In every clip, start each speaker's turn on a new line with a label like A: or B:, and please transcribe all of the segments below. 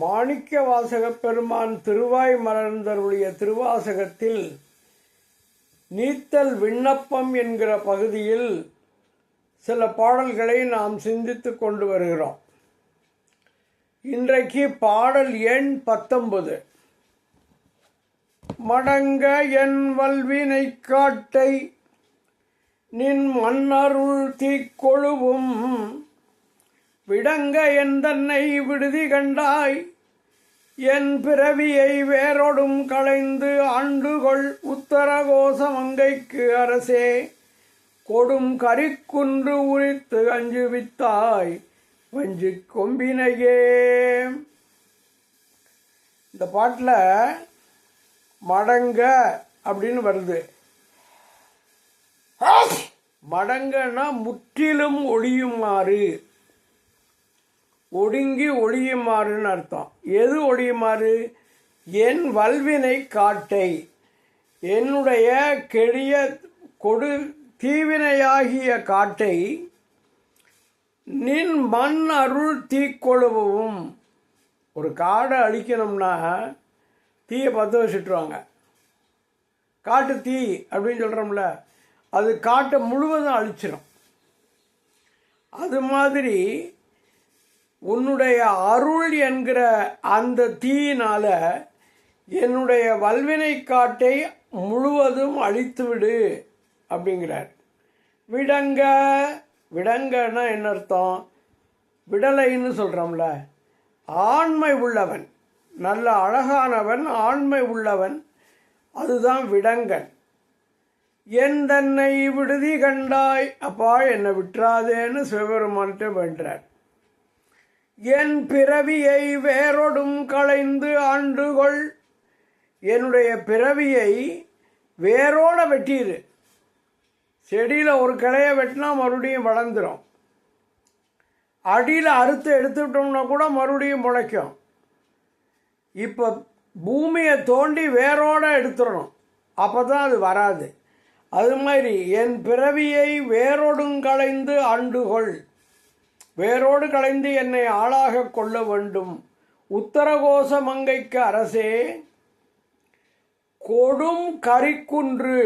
A: மாணிக்கவாசகப் பெருமான் திருவாய் மலர்ந்தருடைய திருவாசகத்தில் நீத்தல் விண்ணப்பம் என்கிற பகுதியில் சில பாடல்களை நாம் சிந்தித்து கொண்டு வருகிறோம். இன்றைக்கு பாடல் எண் 19. மடங்க என் வல்வினை காட்டை நின் மன்னருள் தீக்கொழுவும் விடங்க என் தன்னை விடுதி கண்டாய் என் பிறவியை வேரோடும் களைந்து ஆண்டுகொள் உத்தரகோச மங்கைக்கு அரசே கொடும் கரிக்குன்று உரித்து அஞ்சுவித்தாய் வஞ்சி கொம்பினையே. இந்த பாட்டில் மடங்க அப்படின்னு வருது. மடங்கன்னா முற்றிலும் ஒழியுமாறு, ஒடுங்கி ஒழியுமாறுன்னு அர்த்தம். எது ஒழியுமாறு? என் வல்வினை காட்டை, என்னுடைய கெடிய கொடு தீவினையாகிய காட்டை நின் மண் அருள் தீக்கொழுவும். ஒரு காடை அழிக்கணும்னா தீயை பற்ற வச்சுட்டுருவாங்க. காட்டு தீ அப்படின்னு சொல்கிறோம்ல, அது காட்டை முழுவதும் அழிச்சிடும். அது மாதிரி உன்னுடைய அருள் என்கிற அந்த தீயினால என்னுடைய வல்வினை காட்டை முழுவதும் அழித்துவிடு அப்படிங்கிறார். விடங்க, விடங்கன்னா என்ன அர்த்தம்? விடலைன்னு சொல்கிறோம்ல, ஆண்மை உள்ளவன், நல்ல அழகானவன், ஆண்மை உள்ளவன், அதுதான் விடங்கன். என் தன்னை விடுதி கண்டாய், அப்பா என்னை விட்டுறாதேன்னு சிவபெருமான்கிட்ட வேண்டார். என் பிறவியை வேரோடும் களைந்து ஆண்டுகொள், என்னுடைய பிறவியை வேரோட வெட்டிடு. செடியில் ஒரு கிளையை வெட்டினா மறுபடியும் வளர்ந்துடும். அடியில் அறுத்து எடுத்துட்டோம்னா கூட மறுபடியும் முளைக்கும். இப்போ பூமியை தோண்டி வேரோட எடுத்துடணும், அப்போ தான் அது வராது. அது மாதிரி என் பிறவியை வேரோடும் களைந்து ஆண்டுகொள், வேரோடு களைந்து என்னை ஆளாக கொள்ள வேண்டும். உத்தரகோச மங்கைக்கு அரசே கொடும் கரிக்குன்று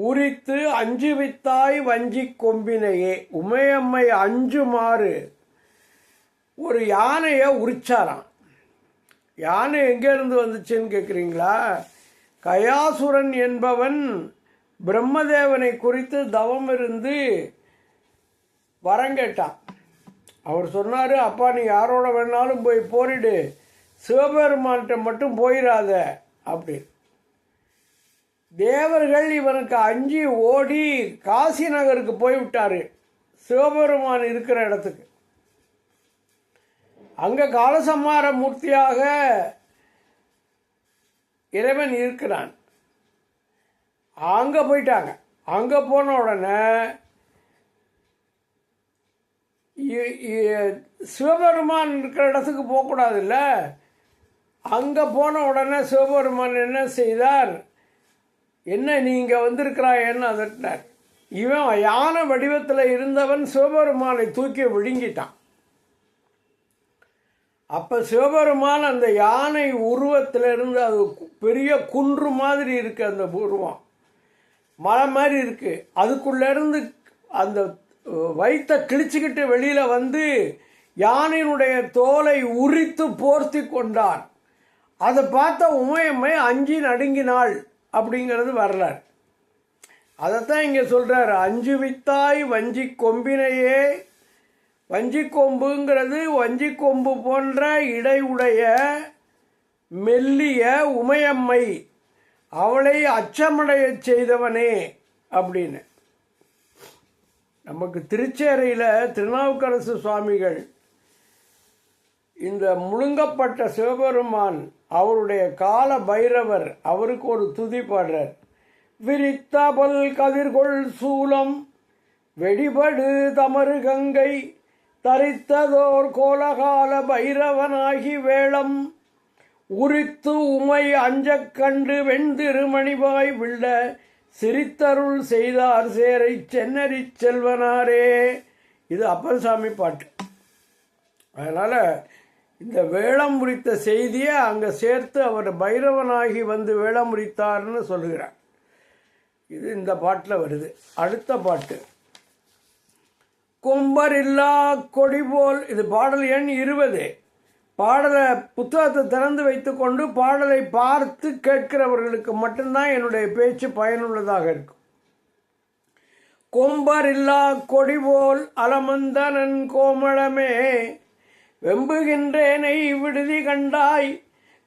A: உரித்து அஞ்சுவித்தாய் வஞ்சி கொம்பினையே. உமையம்மை அஞ்சுமாறு ஒரு யானையை உரிச்சாராம். யானை எங்கேருந்து வந்துச்சுன்னு கேட்குறீங்களா? கயாசுரன் என்பவன் பிரம்மதேவனை குறித்து தவம் இருந்து வரங்கேட்டான். அவர் சொன்னார், அப்பா நீ யாரோட வேணாலும் போய் போரிடு, சிவபெருமான்கிட்ட மட்டும் போயிடாத அப்படி. தேவர்கள் இவனுக்கு அஞ்சி ஓடி காசி நகருக்கு போய்விட்டார், சிவபெருமான் இருக்கிற இடத்துக்கு. அங்கே காலசம்மார மூர்த்தியாக இறைவன் இருக்கிறான். அங்கே போயிட்டாங்க. அங்கே போன உடனே சிவபெருமான் இருக்கிற இடத்துக்கு போகக்கூடாதுல்ல. அங்கே போன உடனே சிவபெருமான் என்ன செய்தார்? என்ன நீங்கள் வந்திருக்கிறாயன்னு அதட்டினார். இவன் யானை வடிவத்தில் இருந்தவன் சிவபெருமானை தூக்கி விழுங்கிட்டான். அப்போ சிவபெருமான் அந்த யானை உருவத்திலிருந்து, அது பெரிய குன்று மாதிரி இருக்குது, அந்த உருவம் மலை மாதிரி இருக்குது, அதுக்குள்ளேருந்து அந்த வயிற்றை கிழிச்சிக்கிட்டு வெளியில் வந்து யானையினுடைய தோலை உரித்து போர்த்தி கொண்டார். அதை பார்த்த உமையம்மை அஞ்சி நடுங்கினாள் அப்படிங்கிறது வரலாறு. அதைத்தான் இங்கே சொல்கிறார், அஞ்சுவித்தாய் வஞ்சி கொம்பினையே. வஞ்சி கொம்புங்கிறது வஞ்சி கொம்பு போன்ற இடையுடைய மெல்லிய உமையம்மை, அவளை அச்சமடைய செய்தவனே அப்படின்னு. நமக்கு திருச்சேரையில் திருநாவுக்கரசு சுவாமிகள் இந்த முழுங்கப்பட்ட சிவபெருமான், அவருடைய கால பைரவர், அவருக்கு ஒரு துதி பாடுறார். விரித்தபல் கதிர்கொள் சூலம் வெடிபடு தமறு கங்கை தரித்ததோர் கோலகால பைரவனாகி வேளம் உரித்து உமை அஞ்சக் கண்டு வெண்திருமணிவாய் விள்ள சிரித்தருள் செய்தார் சேரை சென்னறி செல்வனாரே. இது அப்பர் சாமி பாட்டு. அதனால் இந்த வேடம் முறித்த செய்தியை அங்கே சேர்த்து அவர் பைரவனாகி வந்து வேடம் முறித்தார்னு சொல்லுகிறார். இது இந்த பாட்டில் வருது. அடுத்த பாட்டு கொம்பர் இல்லா கொடி போல். இது பாடல் எண் 20. பாடலை புத்தகத்தை திறந்து வைத்துக்கொண்டு பாடலை பார்த்து கேட்கிறவர்களுக்கு மட்டும்தான் என்னுடைய பேச்சு பயனுள்ளதாக இருக்கும். கொம்பர் இல்லா கொடி போல் அலமந்தனன் கோமளமே வெம்புகின்றேனை விடுதி கண்டாய்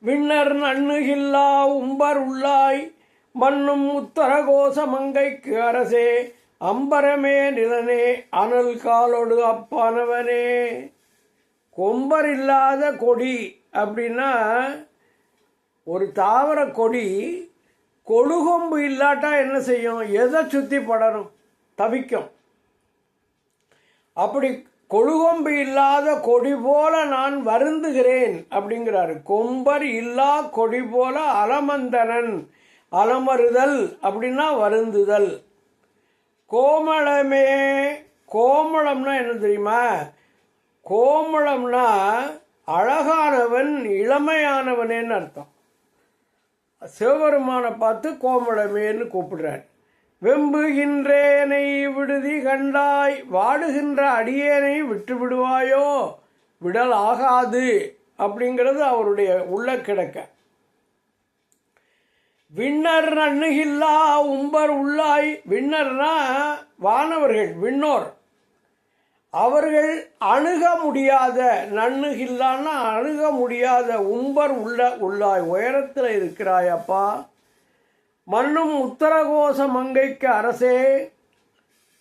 A: விண்ணர் நண்ணுகில்லா உம்பர் உள்ளாய் மண்ணும் உத்தரகோச மங்கைக்கு அரசே அம்பரமே நிலனே அனல் காலோடு அப்பானவனே. கொம்பர் இல்லாத கொடி அப்படின்னா ஒரு தாவர கொடி கொழுகொம்பு இல்லாட்டா என்ன செய்யும்? எதை சுற்றி படரும்? தவிக்கும். அப்படி கொழுகொம்பு இல்லாத கொடி போல நான் வருந்துகிறேன் அப்படிங்கிறாரு. கொம்பர் இல்லா கொடி போல அலமந்தனன். அலமறுதல் அப்படின்னா வருந்துதல். கோமளமே. கோமளம்னா என்ன தெரியுமா? கோமளம்னா அழகானவன், இளமையானவனேன்னு அர்த்தம். சிவபெருமானை பார்த்து கோமளமேன்னு கூப்பிடுறார். வெம்புகின்றேனை விடுதி கண்டாய் வாடுகின்ற அடியேனை விட்டு விடுவாயோ? விடல் ஆகாது அப்படிங்கிறது அவருடைய உள்ள கிடக்க. விண்ணர் நண்ணுகில்லா உம்பர் உள்ளாய். விண்ணர்னா வானவர்கள், விண்ணோர். அவர்கள் அணுக முடியாத, நண்ணுகில்லான்னா அணுக முடியாத, உம்பர் உள்ளாய் உயரத்தில் இருக்கிறாயப்பா. மண்ணும் உத்தரகோச மங்கைக்கு அரசே.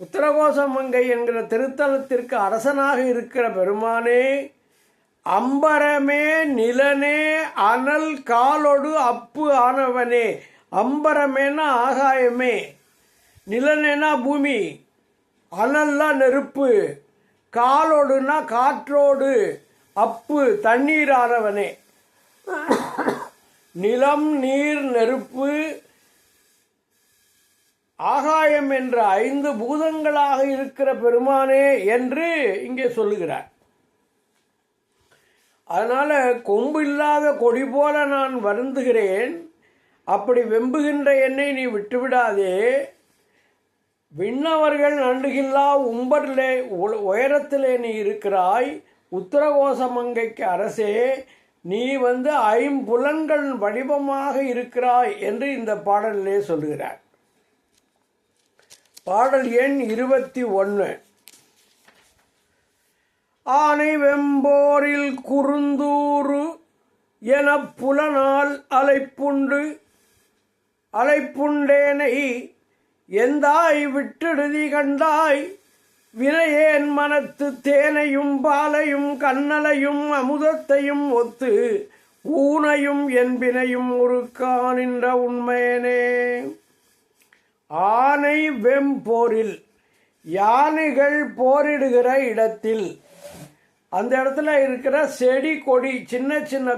A: உத்தரகோச மங்கை என்கிற திருத்தலத்திற்கு அரசனாக இருக்கிற பெருமானே. அம்பரமே நிலனே அனல் காலோடு அப்பு ஆனவனே. அம்பரமேனா ஆகாயமே, நிலனேனா பூமி, அனல்னா நெருப்பு, காலோடுனா காற்றோடு, அப்பு தண்ணீர் ஆனவனே. நிலம், நீர், நெருப்பு, ஆகாயம் என்ற 5 பூதங்களாக இருக்கிற பெருமானே என்று இங்கே சொல்லுகிறார். அதனால கொம்பு இல்லாத கொடி போல நான் வருந்துகிறேன். அப்படி வெம்புகின்ற என்னை நீ விட்டுவிடாதே. விண்ணவர்கள் நண்டுகில்லா உம்பரிலே உயரத்திலே நீ இருக்கிறாய். உத்தரகோச மங்கைக்கு அரசே, நீ 5 வடிவமாக இருக்கிறாய் என்று இந்த பாடலிலே சொல்லுகிறார். பாடல் எண் 21. ஆனை வெம்போரில் குறுந்தூறு என புலனால் அலைப்புண்டேனை எந்தாய் விட்டெடுதி கண்டாய் வினையேன் மனத்து தேனையும் பாலையும் கண்ணலையும் அமுதத்தையும் ஒத்து ஊனையும் என்பினையும் உருக்கானின்ற உண்மையனே. ஆனை வெம்போரில், யானைகள் போரிடுகிற இடத்தில், அந்த இடத்துல இருக்கிற செடி கொடி, சின்ன சின்ன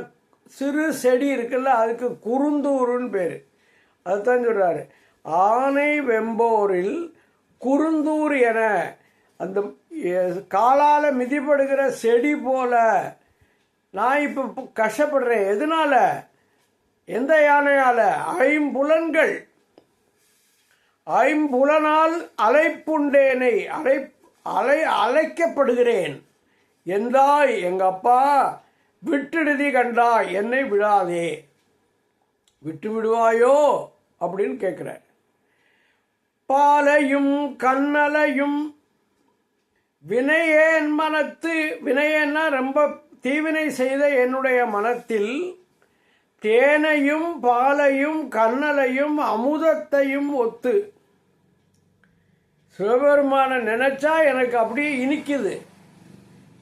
A: சிறு செடி இருக்குல்ல, அதுக்கு குறுந்தூருன்னு பேர். அதுதான் சொல்றாரு. ஆனை வெம்போரில் குறுந்தூர் என, அந்த காலால் மிதிப்படுகிற செடி போல நான் இப்போ கஷ்டப்படுறேன். எதனால? எந்த யானையால? ஐம்புலனால் அலைப்புண்டேனை, அழைக்கப்படுகிறேன். எந்தாய் எங்க அப்பா விட்டுடுதி கண்டாய், என்னை விடாதே, விட்டு விடுவாயோ அப்படின்னு கேட்கிறார். பாலையும் கண்ணலையும் வினையேன் மனத்து, வினையேன்னா ரொம்ப தீவினை செய்த என்னுடைய மனத்தில் தேனையும் பாலையும் கண்ணலையும் அமுதத்தையும் ஒத்து. சிவபெருமான நினைச்சா எனக்கு அப்படியே இனிக்குது.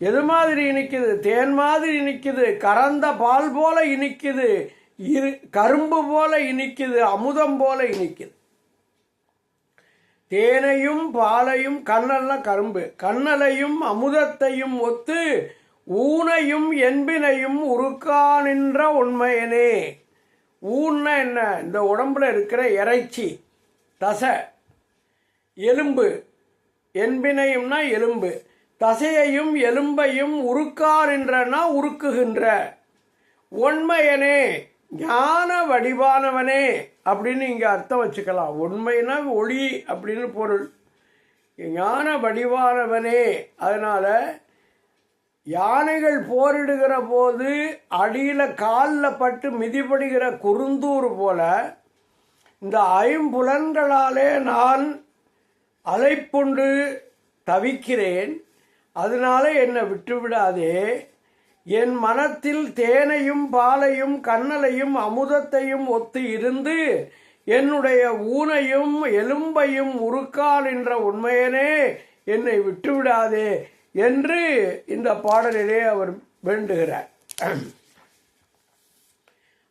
A: எது மாதிரி இனிக்குது? தேன் மாதிரி இனிக்குது, கறந்த பால் போல இனிக்குது, கரும்பு போல இனிக்குது, அமுதம் போல இனிக்குது. தேனையும் பாலையும், கண்ணல்ல கரும்பு, கண்ணலையும் அமுதத்தையும் ஒத்து ஊனையும் என்பினையும் உருக்கானின்ற உண்மையனே. ஊன்னா என்ன? இந்த உடம்புல இருக்கிற இறைச்சி, தசை, எலும்பு. என்பினையும்னா எலும்பு. தசையையும் எலும்பையும் உருக்காரின்றனா உருக்குகின்ற உண்மையனே ஞான வடிவானவனே அப்படின்னு இங்கே அர்த்தம் வச்சுக்கலாம். உண்மைனா ஒளி அப்படின்னு பொருள். ஞான வடிவானவனே. அதனால் யானைகள் போரிடுகிற போது அடியில் காலில் பட்டு மிதிபடுகிற குறுந்தூர் போல இந்த ஐம்புலன்களாலே நான் அலைப்புண்டு தவிக்கிறேன். அதனால என்னை விட்டுவிடாதே. என் மனத்தில் தேனையும் பாலையும் கண்ணலையும் அமுதத்தையும் ஒத்து இருந்து என்னுடைய ஊனையும் எலும்பையும் உருக்கால் என்ற உண்மையனே என்னை விட்டுவிடாதே என்று இந்த பாடலிலே அவர் வேண்டுகிறார்.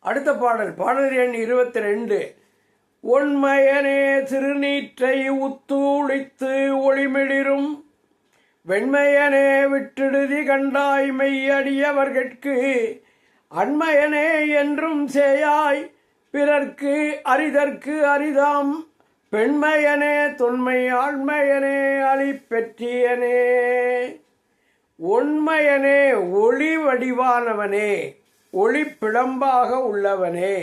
A: அடுத்த பாடல், பாடல் எண் 22. உண்மையனே திருநீற்றை உத்தூளித்து ஒளிமிளிரும் வெண்மையனே விட்டிடுதி கண்டாய் மெய்யடியவர்கட்கு அண்மையனே என்றும் சேயாய் பிறர்க்கு அரிதற்கு அரிதாம் பெண்மையனே தொன்மை ஆண்மையனே அழிப்பெற்றியனே. உண்மையனே ஒளி வடிவானவனே, ஒளி பிளம்பாக உள்ளவனே,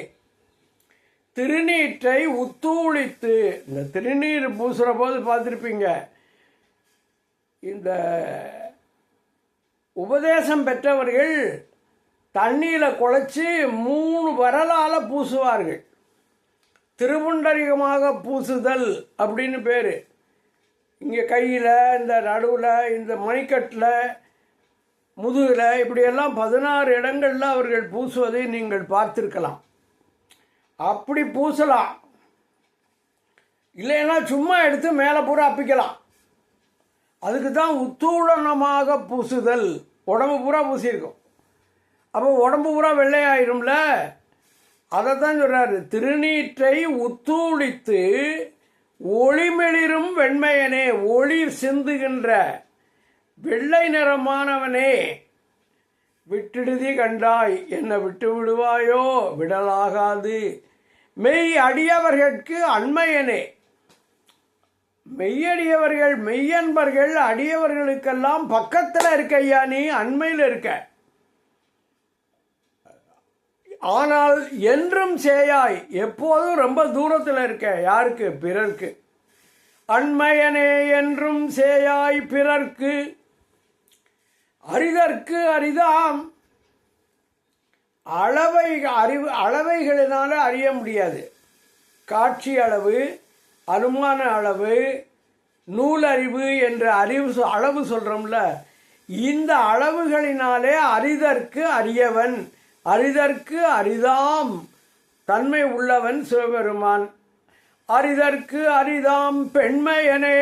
A: திருநீற்றை உத்தூளித்து, இந்த திருநீர் பூசுகிற போது பார்த்துருப்பீங்க, இந்த உபதேசம் பெற்றவர்கள் தண்ணீரை குழைச்சி 3 வரலால் பூசுவார்கள். திருப்புண்டரிகமாக பூசுதல் அப்படின்னு பேர். இங்கே கையில், இந்த நடுவில், இந்த மணிக்கட்டில், முதுகில், இப்படியெல்லாம் 16 இடங்களில் அவர்கள் பூசுவதை நீங்கள் பார்த்திருக்கலாம். அப்படி பூசலாம். இல்லைன்னா சும்மா எடுத்து மேலே பூரா அப்பிக்கலாம். அதுக்கு தான் உத்தூளனமாக பூசுதல். உடம்பு பூரா பூசியிருக்கும். அப்போ உடம்பு பூரா வெள்ளையாயிரும்ல. அதை தான் சொல்கிறாரு, திருநீற்றை உத்தூளித்து ஒளிமெளிரும் வெண்மையனே, ஒளி சிந்துகின்ற வெள்ளை நிறமானவனே, விட்டிடுதி கண்டாய் என்னை விட்டு விடுவாயோ, விடலாகாது. மெய் அடியவர்கட்கு அண்மையனே, மெய்யடியவர்கள் மெய்யன்பர்கள் அடியவர்களுக்கெல்லாம் பக்கத்தில் இருக்க ஐயா, நீ அண்மையில் இருக்க. ஆனால் என்றும் சேயாய், எப்போதும் ரொம்ப தூரத்தில் இருக்க. யாருக்கு? பிறர்க்கு. அண்மையனே என்றும் சேயாய் பிறர்க்கு அரிதற்கு அரிதாம். அளவைகளினால அறிய முடியாது. காட்சி அளவு, அனுமான அளவு, நூலறிவு என்ற அளவு சொல்கிறோம்ல, இந்த அளவுகளினாலே அரிதற்கு அரியவன், அரிதற்கு அரிதாம் தன்மை உள்ளவன் சிவபெருமான். அரிதற்கு அரிதாம் பெண்மையனே,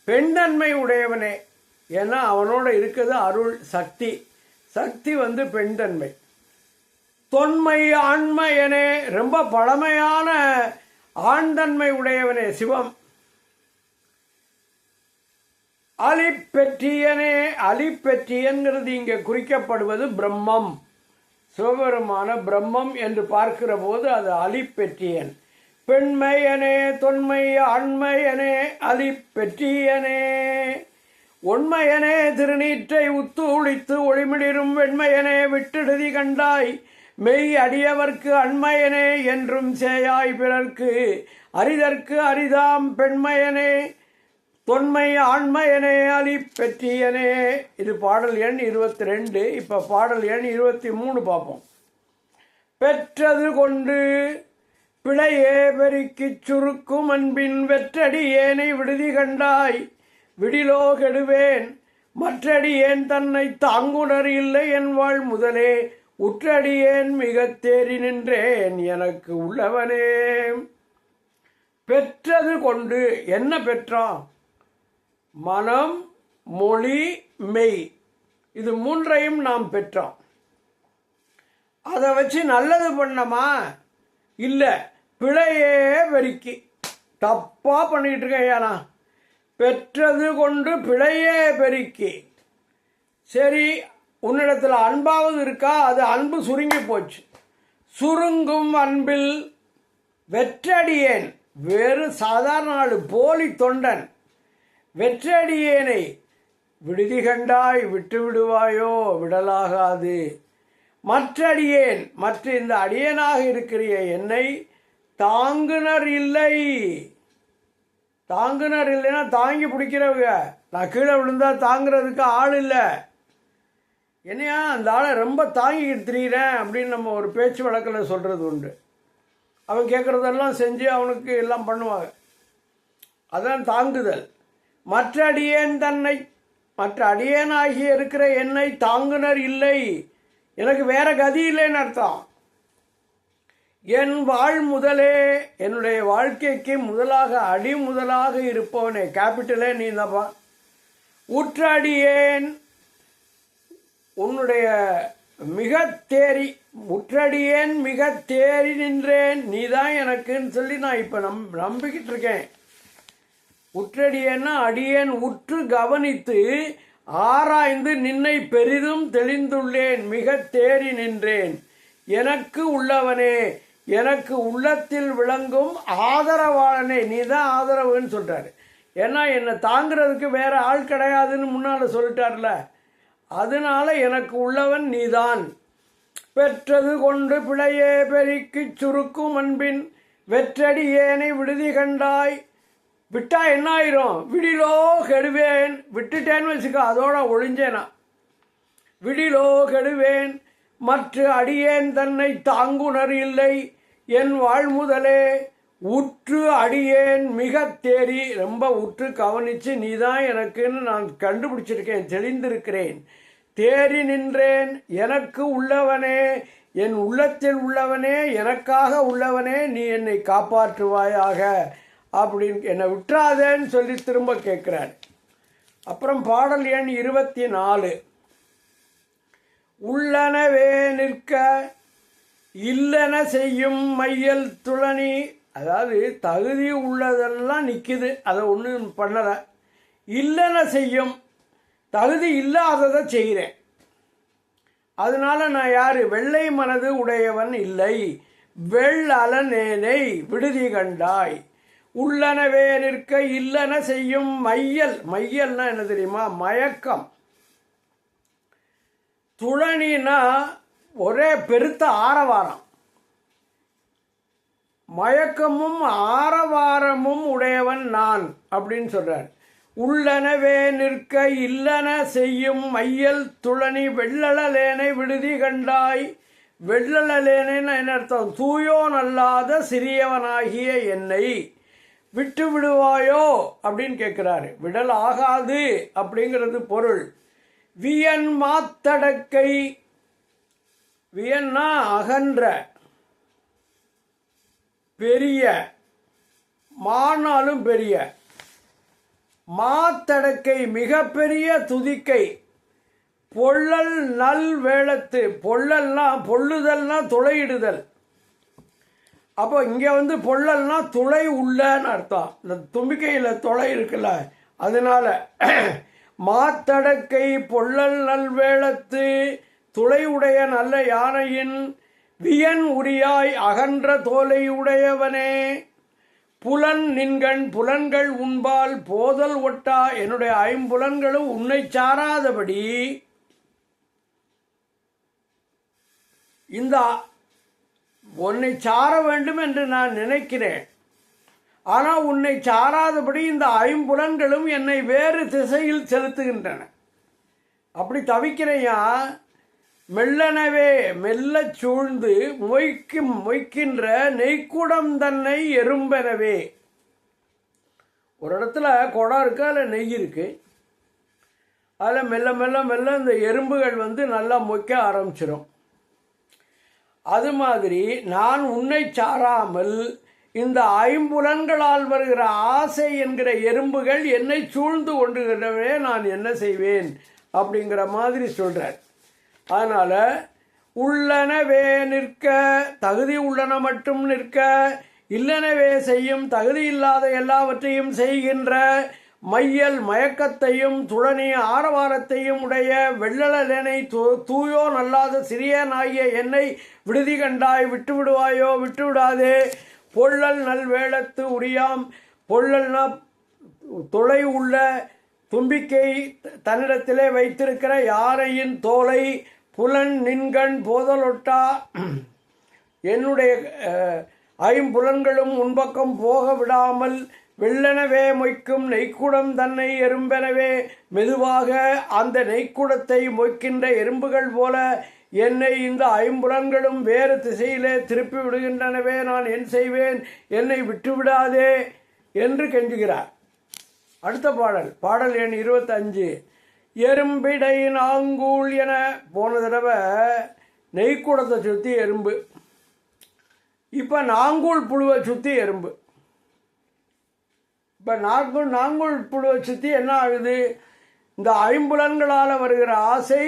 A: பெண்தன்மை உடையவனே. ஏன்னா அவனோட இருக்கிறது அருள் சக்தி. சக்தி பெண்தன்மை. தொன்மை ஆண்மையனே, ரொம்ப பழமையான ஆண்தன்மை உடையவனே சிவம். அலிப்பெற்றியனே, அலிப்பெற்றியன்கிறது இங்கே குறிக்கப்படுவது பிரம்மம். சிவபெருமான பிரம்மம் என்று பார்க்கிற போது அது அலிப்பெற்றியன். பெண்மையனே தொன்மை ஆண்மையனே அலிப்பெற்றியனே. உண்மையனே திருநீற்றை உத்தூளித்து ஒளிமிளிரும் வெண்மையனே விட்டிடுதி கண்டாய் மெய் அடியவர்க்கு அண்மையனே என்றும் சேயாய் பிறர்க்கு அரிதற்கு அரிதாம் பெண்மையனே தொன்மை ஆண்மையனே அலிப்பெற்றியனே. இது பாடல் எண் 22. இப்போ பாடல் எண் 23 பார்ப்போம். பெற்றது கொண்டு பிழையே பெருக்கிச் சுருக்கும் அன்பின் வெற்றடி ஏனை விடுதி கண்டாய் விடிலோ கெடுவேன் மற்றடியேன் தன்னை தாங்குணர் இல்லை என் வாழ் முதலே உற்றடியேன் மிக தேறி நின்றேன் எனக்கு உள்ளவனே. பெற்றது கொண்டு, என்ன பெற்றான்? மனம், மொழி, மெய், இது 3ஐயும் நாம் பெற்றோம். அதை வச்சு நல்லது பண்ணமா? இல்லை, பிழையே பெருக்கி தப்பாக பண்ணிக்கிட்டு இருக்கேன். ஏன்னா பெற்றது கொண்டு பிழையே பெருக்கி. சரி, உன்னிடத்தில் அன்பாவது இருக்கா? அது அன்பு சுருங்கி போச்சு. சுருங்கும் அன்பில் வெற்றடியேன், வேறு சாதாரண ஆள், போலி தொண்டன், வெற்றடியேனை விடுதி கண்டாய் விட்டு விடுவாயோ விடலாகாது. மற்றடியேன் மற்ற இந்த அடியேனாக இருக்கிற என்னை தாங்குனர் இல்லை. தாங்குனர் இல்லைன்னா தாங்கி பிடிக்கிறவங்க. நான் கீழே விழுந்தா தாங்கிறதுக்கு ஆள் இல்லை. என்னையா அந்த ஆளை ரொம்ப தாங்கிக்கிட்டு திரிகிறேன் அப்படின்னு நம்ம ஒரு பேச்சு வழக்கில் சொல்கிறது உண்டு. அவன் கேட்குறதெல்லாம் செஞ்சு அவனுக்கு எல்லாம் பண்ணுவாங்க. அதான் தாங்குதல். மற்ற அடியேன் தன்னை மற்ற அடியேனாகி இருக்கிற என்னை தாங்குனர் இல்லை. எனக்கு வேற கதி இல்லைன்னு அர்த்தம். என் வாழ் முதலே என்னுடைய வாழ்க்கைக்கு முதலாக அடி முதலாக இருப்பவனே, கேபிட்டலே நீ தப்பா. உற்றடியேன் உன்னுடைய மிக தேறி முற்றடியேன் மிக தேறி நின்றேன் நீதான் எனக்குன்னு சொல்லி நான் இப்போ நம்பிக்கிட்டு இருக்கேன். உற்றடியேன்னா அடியேன் உற்று கவனித்து ஆராய்ந்து நின்னை பெரிதும் தெளிந்துள்ளேன், மிக தேறி நின்றேன். எனக்கு உள்ளவனே, எனக்கு உள்ளத்தில் விளங்கும் ஆதரவாளனே, நீ தான் ஆதரவுன்னு சொல்கிறாரு. ஏன்னா என்னை தாங்கிறதுக்கு வேற ஆள் கிடையாதுன்னு முன்னால் சொல்லிட்டார்ல. அதனால எனக்கு உள்ளவன் நீதான். பெற்றது கொண்டு பிழையே பெருக்கிச் சுருக்கும் அன்பின் வெற்றடி ஏனை விடுதி கண்டாய். விட்டா என்ன ஆயிரும்? விடிலோ கெடுவேன். விட்டுட்டேன்னு வச்சுக்க, அதோட ஒழிஞ்சேனா. விடிலோ கெடுவேன் மற்ற அடியேன் தன்னை தாங்குனர் இல்லை. என் வாழ்முதலே உற்று அடியேன் மிக தேறி, ரொம்ப உற்று கவனித்து நீதான் எனக்குன்னு நான் கண்டுபிடிச்சிருக்கேன், தெளிந்திருக்கிறேன். தேறி நின்றேன். எனக்கு உள்ளவனே, என் உள்ளத்தில் உள்ளவனே, எனக்காக உள்ளவனே, நீ என்னை காப்பாற்றுவாயாக அப்படின்னு என்னை விட்டுறாதேன்னு சொல்லி திரும்ப கேட்குறார். அப்புறம் பாடல் எண் 24. உள்ளனவே நிற்க இல்லன செய்யும் மையல் துளனி. அதாவது தகுதி உள்ளதெல்லாம் நிற்கிது, அதை ஒன்றும் பண்ணலை. இல்லன செய்யும், தகுதி இல்லாததை செய்கிறேன். அதனால நான் யார்? வெள்ளை மனது உடையவன் இல்லை. வெள்ளலனேனை விடுதி கண்டாய். உள்ளனவே நிற்க இல்லன செய்யும் மையல். மையல்னா என்ன தெரியுமா? மயக்கம். துளனினா ஒரே பெருத்த ஆரவாரம். மயக்கமும் ஆரவாரமும் உடையவன் நான் அப்படின்னு சொல்றார். உள்ளனவே நிற்க இல்லன செய்யும் மையல் துளனி வெள்ளலேனை விடுதி கண்டாய். வெள்ளலேனைன்னு என்ன அர்த்தம்? தூயோன் அல்லாத சிறியவனாகிய என்னை விட்டு விடுவாயோ அப்படின்னு கேட்கிறாரு. விடல் ஆகாது அப்படிங்கிறது பொருள். வியன் மாத்தடக்கை. வியன்னா அகன்ற, பெரிய, மானாலும் பெரிய. மாத்தடக்கை மிகப்பெரிய துதிக்கை. பொள்ளல் நல் வேளத்து. பொள்ளல்னா பொள்ளுதல்னா துளையிடுதல். அப்போ இங்கே பொள்ளல்னா துளை உள்ளன்னு அர்த்தம். இந்த தும்பிக்கையில் துளை இருக்குல்ல, அதனால மாத்தடக்கை பொள்ளல் நல்வேளத்து துளை உடைய நல்ல யானையின் வியன் உரியாய் அகன்ற தோலை உடையவனே. புலன் நின்கண் புலன்கள் உண்பால் போதல் ஒட்டா. என்னுடைய ஐம்புலன்களும் உன்னை சாராதபடி இந்த உன்னை சார வேண்டும் என்று நான் நினைக்கிறேன். ஆனால் உன்னை சாராதபடி இந்த ஐம்புலன்களும் என்னை வேறு திசையில் செலுத்துகின்றன. அப்படி தவிக்கிறையா. மெல்லனவே மெல்ல சூழ்ந்து மொய்க்கின்ற நெய்க்குடம் தன்னை எறும்பெனவே. ஒரு இடத்துல குடம் இருக்கு, அதில் நெய் இருக்கு. அதில் மெல்ல மெல்ல மெல்ல இந்த எறும்புகள் நல்லா மொய்க்க ஆரம்பிச்சிடும். அது மாதிரி நான் உன்னை சாராமல் இந்த ஐம்புலன்களால் வருகிற ஆசை என்கிற எறும்புகள் என்னை சூழ்ந்து கொண்டுகிறவே நான் என்ன செய்வேன் அப்படிங்கிற மாதிரி சொல்கிறார். அதனால் உள்ளனவே நிற்க, தகுதி உள்ளன மட்டும் நிற்க, இல்லனவே செய்யும் தகுதி இல்லாத எல்லாவற்றையும் செய்கின்ற மையல் மயக்கத்தையும் துளனி ஆரவாரத்தையும் உடைய வெள்ளலனை தூயோ நல்லாத சிறியனாகிய என்னை விடுதி கண்டாய். விட்டு விடுவாயோ விட்டு விடாதே. பொள்ளல் நல்வேளத்து உரியாம். பொள்ளல்னா துளை உள்ள தும்பிக்கை தன்னிடத்திலே வைத்திருக்கிற யானையின் தோலை புலன் நின்கண் போதலொட்டா என்னுடைய ஐம்புலன்களும் முன்பக்கம் போக விடாமல் வெள்ளெனவே மொய்க்கும் நெய்க்குடம் தன்னை எறும்பெனவே மெதுவாக அந்த நெய்க்குடத்தை மொய்க்கின்ற எறும்புகள் போல என்னை இந்த ஐம்புலன்களும் வேறு திசையிலே திருப்பி விடுகின்றனவே, நான் என் செய்வேன், என்னை விட்டுவிடாதே என்று கெஞ்சுகிறார். அடுத்த பாடல் எண் 25. எறும்பிடை நாங்கூழ் என. போன தடவை நெய்க்குடத்தை சுற்றி எறும்பு, இப்போ நாங்கூழ் புழுவை சுற்றி எறும்பு. இப்போ நாங்கூழ் புழுவை சுற்றி என்ன ஆகுது? இந்த ஐம்புலன்களால் வருகிற ஆசை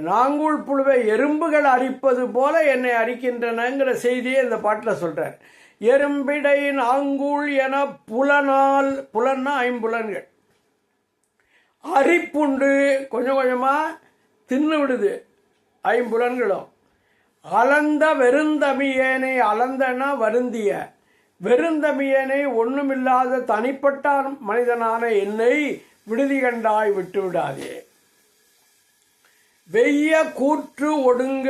A: நாங்கூழ் புழுவை எறும்புகள் அரிப்பது போல என்னை அரிக்கின்றனங்கிற செய்தியை இந்த பாட்டில் சொல்கிறார். எறும்பிடை நாங்கூழ் என புலனால், புலன்னா ஐம்புலன்கள், அரிப்புண்டு கொஞ்சம் கொஞ்சமாக தின்னு விடுது ஐம்புலன்களும். அலந்த வெறுந்தமியேனை, அலந்தனா வருந்திய, வெறுந்தமியேனை ஒன்றுமில்லாத தனிப்பட்ட மனிதனான என்னை விடுதி கண்டாய் விட்டு விடாதே. வெய்ய கூற்று ஒடுங்க.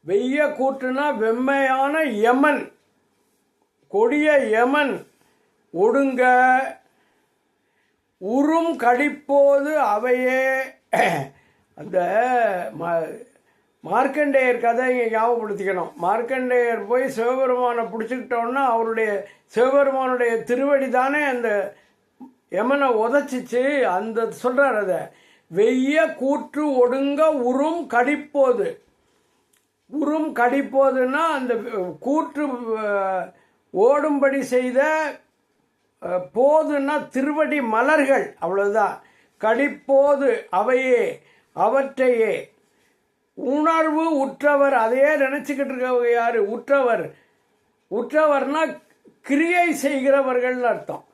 A: வெய்ய கூற்றுனா வெம்மையான யமன், கொடிய யமன் ஒடுங்க. உறும் கடிப்போது அவையே. அந்த மார்க்கண்டேயர் கதை இங்கே ஞாபகப்படுத்திக்கணும். மார்க்கண்டேயர் போய் சிவபெருமானை பிடிச்சிக்கிட்டோன்னா அவருடைய சிவபெருமானுடைய திருவடி தானே அந்த யமனை உதச்சிச்சு. அந்த சொல்கிறார் அதை. வெய்ய கூற்று ஒடுங்க உறும் கடிப்போது. உறும் கடிப்போதுன்னா அந்த கூற்று ஓடும்படி செய்த, போதுன்னா திருவடி மலர்கள், அவ்வளோதான். கடிப்போது அவையே, அவற்றையே. உணர்வு உற்றவர், அதையே நினச்சிக்கிட்டு இருக்கவங்க யார்? உற்றவர். உற்றவர்னா கிரியை செய்கிறவர்கள்னு அர்த்தம்.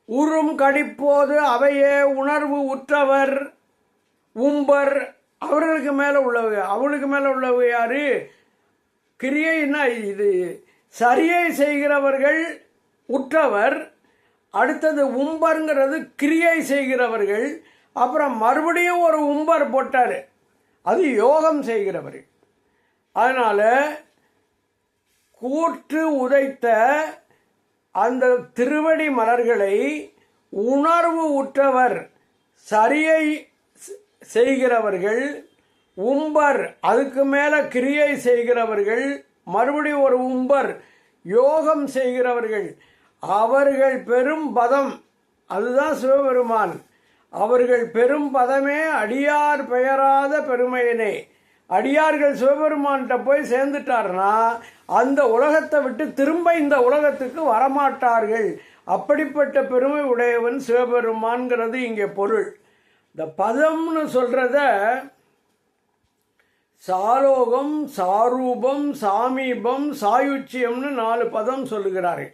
A: உறும் கடிப்போது அவையே உணர்வு உற்றவர் உம்பர், அவர்களுக்கு மேலே உள்ளவங்க. அவளுக்கு மேலே உள்ளவங்க யாரு? கிரியைன்னா இது சரியை செய்கிறவர்கள் உற்றவர். அடுத்தது உம்பருங்கிறது கிரியை செய்கிறவர்கள். அப்புறம் மறுபடியும் ஒரு உம்பர் போட்டார், அது யோகம் செய்கிறவர்கள். அதனால் கூற்று உதைத்த அந்த திருவடி மலர்களை உணர்வு உற்றவர் சரியை செய்கிறவர்கள், உம்பர் அதுக்கு மேலே கிரியை செய்கிறவர்கள், மறுபடியும் ஒரு உம்பர் யோகம் செய்கிறவர்கள், அவர்கள் பெரும் பதம், அதுதான் சிவபெருமான். அவர்கள் பெரும் பதமே அடியார் பெயராத பெருமையனே. அடியார்கள் சிவபெருமான்கிட்ட போய் சேர்ந்துட்டார்னா அந்த உலகத்தை விட்டு திரும்ப இந்த உலகத்துக்கு வரமாட்டார்கள். அப்படிப்பட்ட பெருமை உடையவன் சிவபெருமான்கிறது இங்கே பொருள். இந்த பதம்னு சொல்கிறத சாலோகம், சாரூபம், சாமீபம், சாயுச்சியம்னு 4 பதம் சொல்லுகிறார்கள்.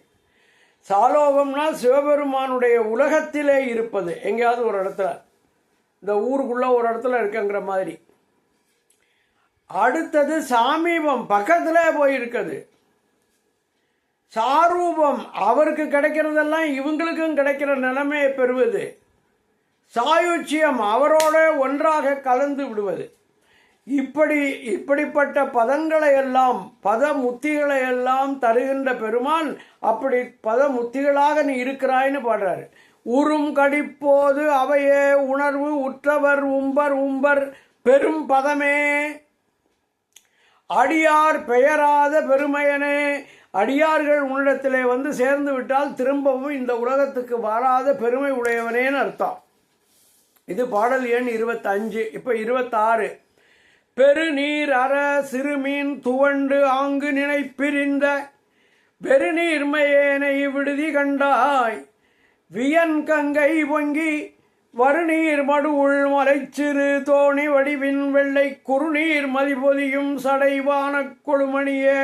A: சாலோகம்னா சிவபெருமானுடைய உலகத்திலே இருப்பது, எங்கேயாவது ஒரு இடத்துல, இந்த ஊருக்குள்ளே ஒரு இடத்துல இருக்குங்கிற மாதிரி. அடுத்தது சாமீபம், பக்கத்தில் போய் இருக்குது. சாரூபம், அவருக்கு கிடைக்கிறதெல்லாம் இவங்களுக்கும் கிடைக்கிற நிலைமையை பெறுவது. சாயுச்சியம், அவரோட ஒன்றாக கலந்து விடுவது. இப்படிப்பட்ட பதங்களை எல்லாம், பத முத்திகளை எல்லாம் தருகின்ற பெருமான் அப்படி பத முத்திகளாக நீ இருக்கிறாய்னு பாடுறாரு. உறும் கடிப்போது அவையே உணர்வு உற்றவர் உம்பர் உம்பர் பெரும் பதமே. அடியார் பெயராத பெருமையனே. அடியார்கள் உன்னிடத்திலே வந்து சேர்ந்து விட்டால் திரும்பவும் இந்த உலகத்துக்கு வராத பெருமை உடையவனேன்னு அர்த்தம். இது பாடல் எண் 25. இப்போ 26. பெருநீர் அற சிறுமீன் துவண்டு ஆங்கு நினைப்பிரிந்த பெருநீர்மையேனை விடுதி கண்டாய். வியன் கங்கை பொங்கி வருநீர் மடுவுள் மலைச்சிறு தோணி வடிவின் வெள்ளை குறுநீர் மதிபொதியும் சடைவான கொழுமணியே.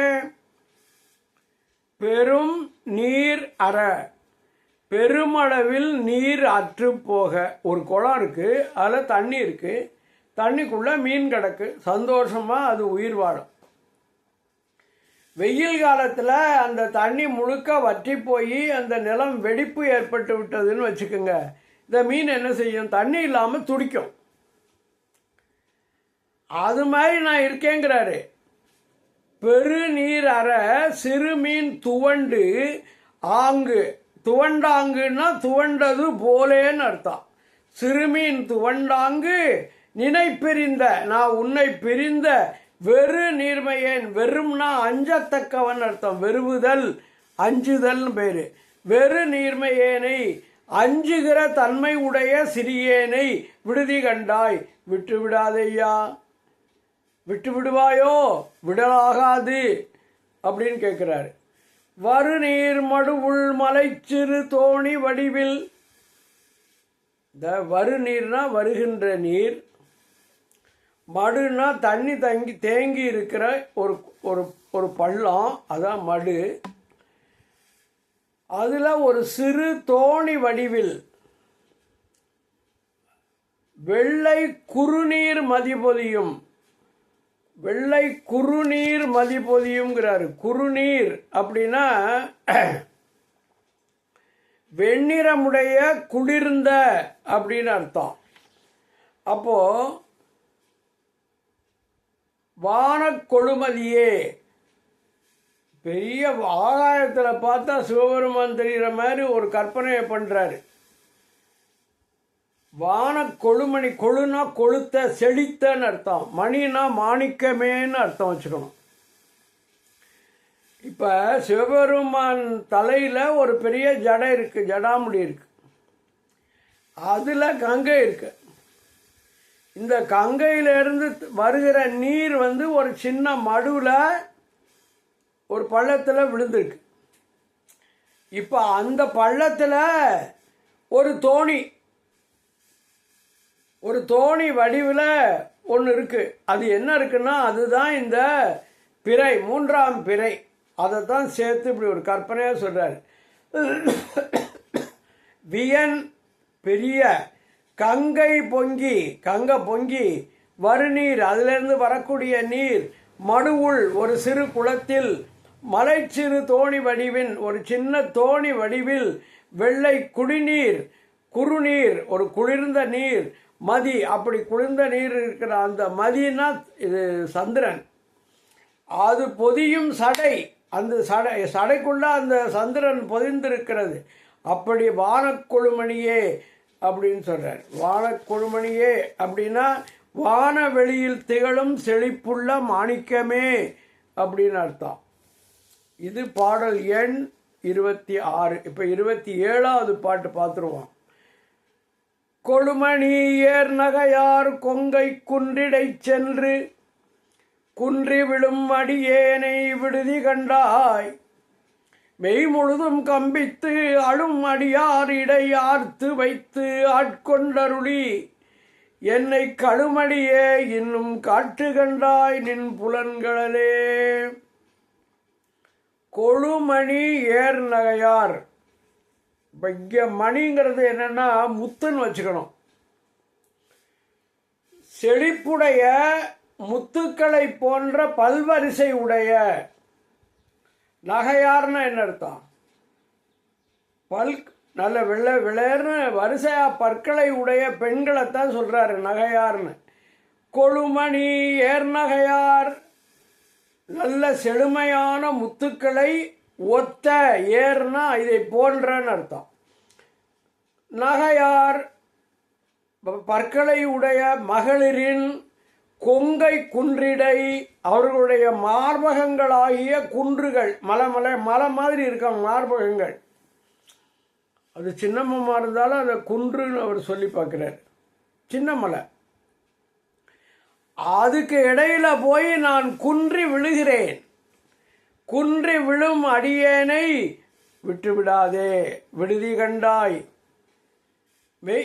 A: பெரும் நீர் அற, பெருமளவில் நீர் அற்று போக. ஒரு குளம் இருக்குது, அதில் தண்ணி இருக்குது, தண்ணிக்குள்ளே மீன் கிடக்கு, சந்தோஷமாக அது உயிர் வாழும். வெயில் காலத்தில் அந்த தண்ணி முழுக்க வற்றி போய் அந்த நிலம் வெடிப்பு ஏற்பட்டு விட்டதுன்னு வச்சுக்கோங்க. இந்த மீன் என்ன செய்யும்? தண்ணி இல்லாமல் துடிக்கும். அது மாதிரி நான் இருக்கேங்கிறாரு. பெருநீர் அற சிறு மீன் துவண்டு ஆங்கு. துவண்டாங்குன்னா துவண்டது போலேன்னு அர்த்தம். சிறுமீன் துவண்டாங்கு நினைப்பிரிந்த, நான் உன்னை பிரிந்த வெறு நீர்மையேன். வெறும்னா அஞ்சத்தக்கவன் அர்த்தம். வெறுவுதல், அஞ்சுதல்னு பேரு. வெறு நீர்மையேனை, அஞ்சுகிற தன்மை உடைய சிறியேனை விடுதி கண்டாய். விட்டு விடாதையா, விட்டு விடுவாயோ? விடலாகாது அப்படின்னு கேட்கிறாரு. வருநீர் மடுவுள் மலைச்சிறு தோணி வடிவில். இந்த வருநீர்னா வருகின்ற நீர், மடுனா தண்ணி தேங்கி இருக்கிற ஒரு ஒரு ஒரு பள்ளம், அதான் மடு. அதில் ஒரு சிறு தோணி வடிவில் வெள்ளை குறுநீர் மதிபொதியும். வெள்ளை குறுநீர் மதிபொதியும்ங்கிறாரு. குறுநீர் அப்படின்னா வெண்ணிறமுடைய குளிர்ந்த அப்படின்னு அர்த்தம். அப்போ வானக்கொழுமதியே, பெரிய ஆகாயத்தில் பார்த்தா சிவபெருமான் தெரிகிற மாதிரி ஒரு கற்பனையை பண்ணுறாரு. வான கொழுமணி, கொழுனா கொளுத்த, செழித்தன்னு அர்த்தம். மணினா மாணிக்கமேன்னு அர்த்தம் வச்சுக்கணும். இப்போ சிவபெருமான் தலையில் ஒரு பெரிய ஜடை இருக்குது, ஜடாமுடி இருக்குது. அதில் கங்கை இருக்கு. இந்த கங்கையிலிருந்து வருகிற நீர் ஒரு சின்ன மடுவில் ஒரு பள்ளத்தில் விழுந்திருக்கு. இப்போ அந்த பள்ளத்தில் ஒரு தோணி வடிவில் ஒன்று இருக்குது. அது என்ன இருக்குன்னா, அதுதான் இந்த பிறை, மூன்றாம் பிறை. அதைத்தான் சேர்த்து இப்படி ஒரு கற்பனையாக சொல்கிறார். வியன் பெரிய கங்கை பொங்கி வருநீர், அதிலிருந்து வரக்கூடிய நீர் மடுவுள் ஒரு சிறு குளத்தில் மலைச்சிறு தோணி வடிவின், ஒரு சின்ன தோணி வடிவில் வெள்ளை குறுநீர் ஒரு குளிர்ந்த நீர் மதி, அப்படி குளிர்ந்த நீர் இருக்கிற அந்த மதினா இது சந்திரன். அது பொதியும் சடை, அந்த சடைக்குள்ள அந்த சந்திரன் பொதிந்திருக்கிறது. அப்படி வானக்கொழுமணியே அப்படின்னு சொல்றார். வானக்கொழுமணியே அப்படின்னா வானவெளியில் திகழும் செழிப்புள்ள மாணிக்கமே அப்படின்னு அர்த்தம். இது பாடல் எண் 26. இப்போ 27வது பாட்டு பார்த்துருவோம். கொழுமணி ஏர் நகையார் கொங்கை குன்றிடை சென்று குன்றி விழும் அடியேனை விடுதி கண்டாய். மெய் முழுதும் கம்பித்து அழும் அடியார் இடை ஆர்த்து வைத்து ஆட்கொண்டருளி என்னை கழுமடியே இன்னும் காட்டு கண்டாய் நின் புலன்களே. கொழுமணி ஏர் நகையார். இப்போ இங்கே மணிங்கிறது என்னன்னா முத்துன்னு வச்சுக்கணும். செழிப்புடைய முத்துக்களை போன்ற பல்வரிசை உடைய. நகையார்னா என்ன அர்த்தம்? நல்ல வெள்ளை விளையர்னு வரிசையா பற்களை உடைய பெண்களைத்தான் சொல்றாரு நகையார்னு. கொழுமணி ஏர் நகையார், நல்ல செழுமையான முத்துக்களை ஒத்த, ஏர்னா இதை போன்றன்னு அர்த்தம். நகையார் பற்களை உடைய மகளிரின் கொங்கை குன்றிடை, அவர்களுடைய மார்பகங்களாகிய குன்றுகள், மலை மாதிரி இருக்காங்க மார்பகங்கள். அது சின்னம்மா இருந்தாலும் அதை குன்றுன்னு அவர் சொல்லி பார்க்குறார். சின்ன மலை, அதுக்கு இடையில போய் நான் குன்றி விழுகிறேன். குன்றி விழும் அடியேனை விட்டுவிடாதே, விடுதி கண்டாய்.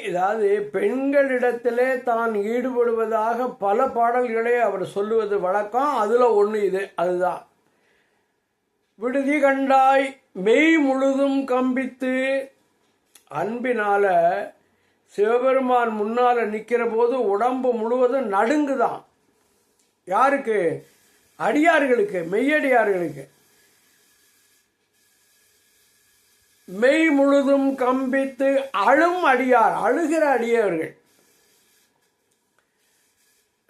A: அதாவது பெண்களிடத்திலே தான் ஈடுபடுவதாக பல பாடல்களை அவர் சொல்லுவது வழக்கம். அதில் ஒன்று இது, அதுதான். விடுதி கண்டாய், மெய் முழுதும் கம்பித்து. அன்பினால சிவபெருமான் முன்னால் நிற்கிற போது உடம்பு முழுவதும் நடுங்குதான். யாருக்கு? அடியார்களுக்கு, மெய்யடியார்களுக்கு. மெய் முழுதும் கம்பித்து அழும் அடியார், அழுகிற அடியவர்கள்.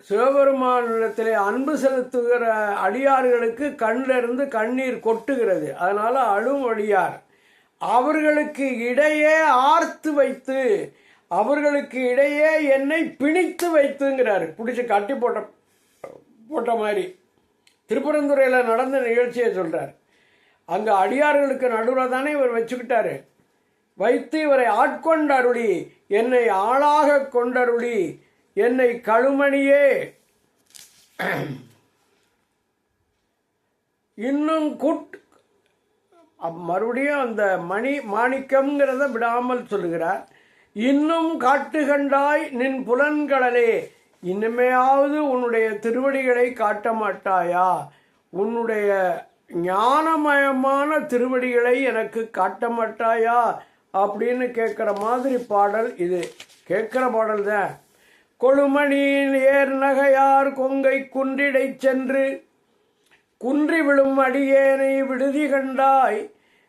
A: சிவபெருமானிடத்திலே அன்பு செலுத்துகிற அடியார்களுக்கு கண்ணிலிருந்து கண்ணீர் கொட்டுகிறது. அதனால அழும் அடியார். அவர்களுக்கு இடையே ஆர்த்து வைத்து, அவர்களுக்கு இடையே என்னை பிணித்து வைத்துங்கிறாரு. பிடிச்சி கட்டி போட்ட மாதிரி திருப்பரந்துறையில் நடந்த நிகழ்ச்சியை சொல்கிறார். அங்கே அடியார்களுக்கு நடுவில் தானே இவர் வச்சுக்கிட்டாரு. வைத்து இவரை ஆட்கொண்டருளி, என்னை ஆளாக கொண்டருளி, என்னை கழுமணியே இன்னும் மறுபடியும் அந்த மாணிக்கம்ங்கிறத விடாமல் சொல்லுகிறார். இன்னும் காட்டுகண்டாய் நின் புலன்களே, இனிமையாவது உன்னுடைய திருவடிகளை காட்ட மாட்டாயா? உன்னுடைய ஞானமயமான திருவடிகளை எனக்கு காட்ட மாட்டாயா அப்படின்னு கேட்குற மாதிரி பாடல் இது. கேட்குற பாடல் தான். கொழுமணியில் ஏர் நகையார் கொங்கை குன்றிடை சென்று குன்றி விழும் அடியேனை விடுதி கண்டாய்,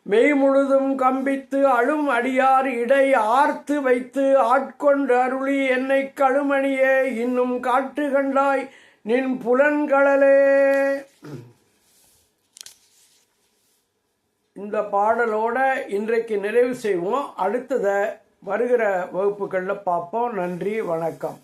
A: மெய் முழுதும் கம்பித்து அழும் அடியார் இடை ஆர்த்து வைத்து ஆட்கொண்டு அருளி, என்னை கழுமணியே இன்னும் காட்டு கண்டாய் நின் புலன்களே. இந்த பாடலோட இன்றைக்கு நிறைவு செய்வோம். அடுத்ததை வருகிற வகுப்புகளில் பார்ப்போம். நன்றி, வணக்கம்.